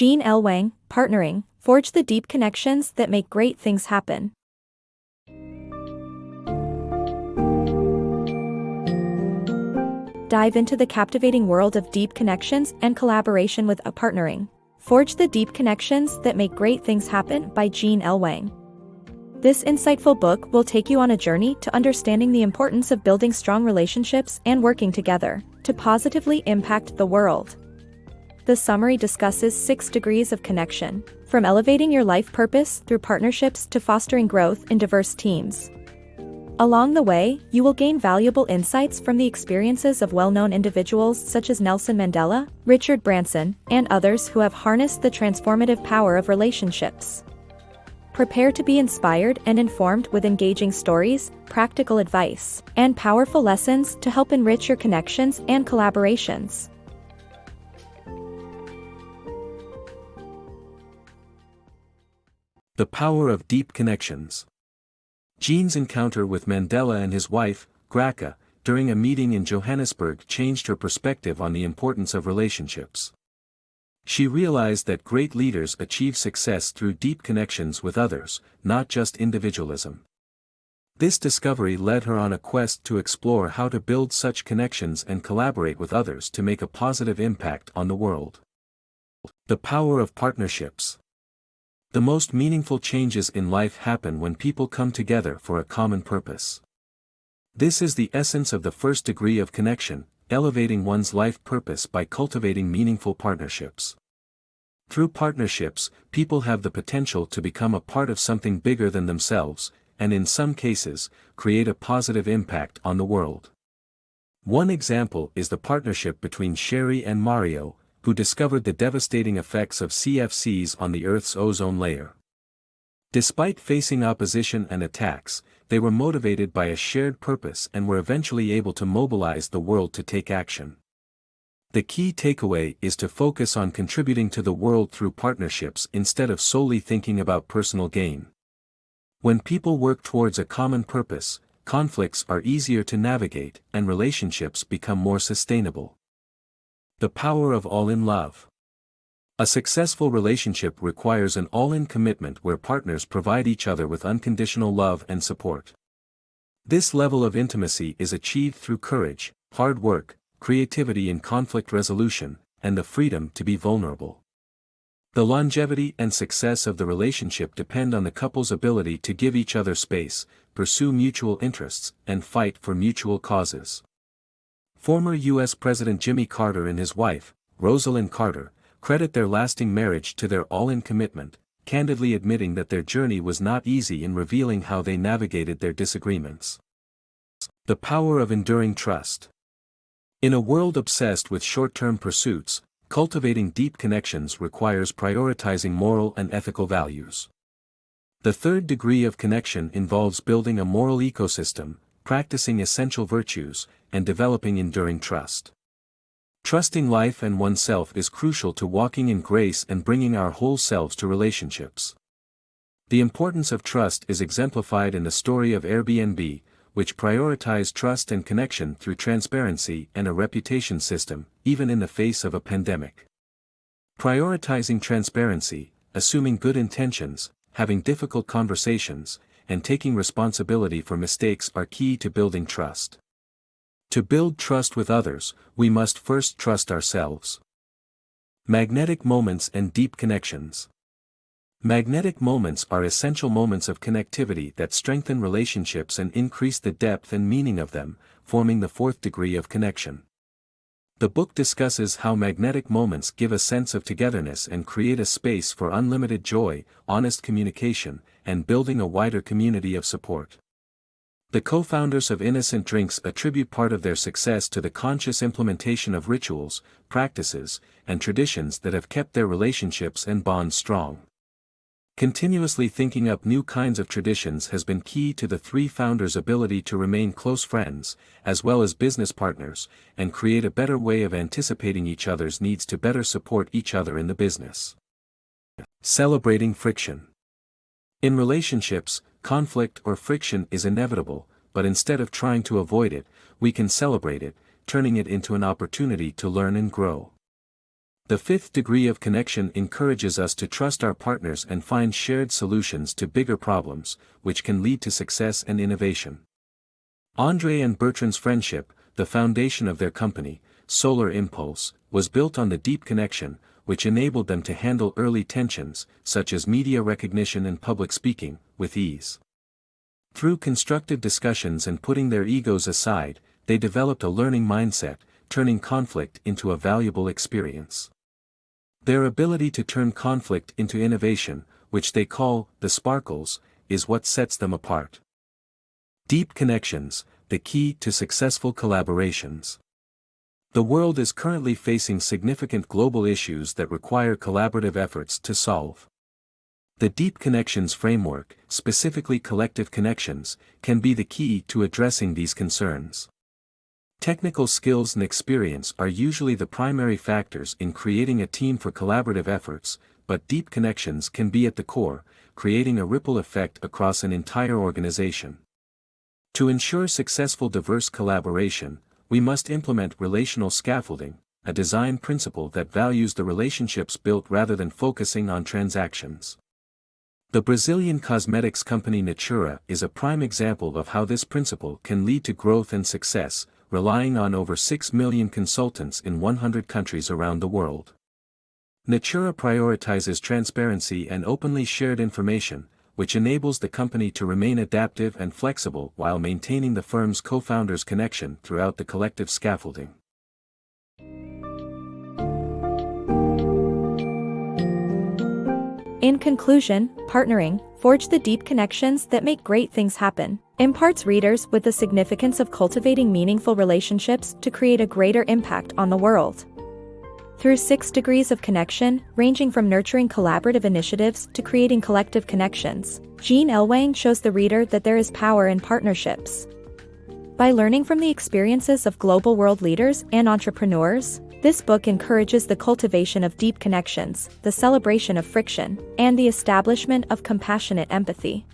Jean Oelwang, Partnering, forge the deep connections that make great things happen. Dive into the captivating world of deep connections and collaboration with a Partnering. Forge the deep connections that make great things happen by Jean Oelwang. This insightful book will take you on a journey to understanding the importance of building strong relationships and working together to positively impact the world. The summary discusses 6 degrees of connection, from elevating your life purpose through partnerships to fostering growth in diverse teams. Along the way, you will gain valuable insights from the experiences of well-known individuals such as Nelson Mandela, Richard Branson, and others who have harnessed the transformative power of relationships. Prepare to be inspired and informed with engaging stories, practical advice, and powerful lessons to help enrich your connections and collaborations. The power of deep connections. Jean's encounter with Mandela and his wife, Graca, during a meeting in Johannesburg changed her perspective on the importance of relationships. She realized that great leaders achieve success through deep connections with others, not just individualism. This discovery led her on a quest to explore how to build such connections and collaborate with others to make a positive impact on the world. The power of partnerships. The most meaningful changes in life happen when people come together for a common purpose. This is the essence of the first degree of connection, elevating one's life purpose by cultivating meaningful partnerships. Through partnerships, people have the potential to become a part of something bigger than themselves, and in some cases, create a positive impact on the world. One example is the partnership between Sherry and Mario, who discovered the devastating effects of CFCs on the Earth's ozone layer. Despite facing opposition and attacks, they were motivated by a shared purpose and were eventually able to mobilize the world to take action. The key takeaway is to focus on contributing to the world through partnerships instead of solely thinking about personal gain. When people work towards a common purpose, conflicts are easier to navigate and relationships become more sustainable. The power of all-in love. A successful relationship requires an all-in commitment where partners provide each other with unconditional love and support. This level of intimacy is achieved through courage, hard work, creativity in conflict resolution, and the freedom to be vulnerable. The longevity and success of the relationship depend on the couple's ability to give each other space, pursue mutual interests, and fight for mutual causes. Former U.S. President Jimmy Carter and his wife, Rosalind Carter, credit their lasting marriage to their all-in commitment, candidly admitting that their journey was not easy in revealing how they navigated their disagreements. The power of enduring trust. In a world obsessed with short-term pursuits, cultivating deep connections requires prioritizing moral and ethical values. The third degree of connection involves building a moral ecosystem, practicing essential virtues, and developing enduring trust. Trusting life and oneself is crucial to walking in grace and bringing our whole selves to relationships. The importance of trust is exemplified in the story of Airbnb, which prioritized trust and connection through transparency and a reputation system, even in the face of a pandemic. Prioritizing transparency, assuming good intentions, having difficult conversations, and taking responsibility for mistakes are key to building trust. To build trust with others, we must first trust ourselves. Magnetic moments and deep connections. Magnetic moments are essential moments of connectivity that strengthen relationships and increase the depth and meaning of them, forming the fourth degree of connection. The book discusses how magnetic moments give a sense of togetherness and create a space for unlimited joy, honest communication, and building a wider community of support. The co-founders of Innocent Drinks attribute part of their success to the conscious implementation of rituals, practices, and traditions that have kept their relationships and bonds strong. Continuously thinking up new kinds of traditions has been key to the 3 founders' ability to remain close friends, as well as business partners, and create a better way of anticipating each other's needs to better support each other in the business. Celebrating friction. In relationships, conflict or friction is inevitable, but instead of trying to avoid it, we can celebrate it, turning it into an opportunity to learn and grow. The fifth degree of connection encourages us to trust our partners and find shared solutions to bigger problems, which can lead to success and innovation. Andre and Bertrand's friendship, the foundation of their company, Solar Impulse, was built on the deep connection, which enabled them to handle early tensions, such as media recognition and public speaking, with ease. Through constructive discussions and putting their egos aside, they developed a learning mindset, turning conflict into a valuable experience. Their ability to turn conflict into innovation, which they call the sparkles, is what sets them apart. Deep connections, the key to successful collaborations. The world is currently facing significant global issues that require collaborative efforts to solve. The deep connections framework, specifically collective connections, can be the key to addressing these concerns. Technical skills and experience are usually the primary factors in creating a team for collaborative efforts, but deep connections can be at the core, creating a ripple effect across an entire organization. To ensure successful diverse collaboration, we must implement relational scaffolding, a design principle that values the relationships built rather than focusing on transactions. The Brazilian cosmetics company Natura is a prime example of how this principle can lead to growth and success, relying on over 6 million consultants in 100 countries around the world. Natura prioritizes transparency and openly shared information, which enables the company to remain adaptive and flexible while maintaining the firm's co-founders' connection throughout the collective scaffolding. In conclusion, partnering, forge the deep connections that make great things happen, imparts readers with the significance of cultivating meaningful relationships to create a greater impact on the world. Through 6 degrees of connection, ranging from nurturing collaborative initiatives to creating collective connections, Jean Oelwang shows the reader that there is power in partnerships. By learning from the experiences of global world leaders and entrepreneurs, this book encourages the cultivation of deep connections, the celebration of friction, and the establishment of compassionate empathy.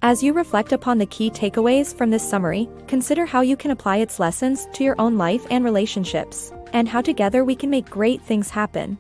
As you reflect upon the key takeaways from this summary, consider how you can apply its lessons to your own life and relationships, and how together we can make great things happen.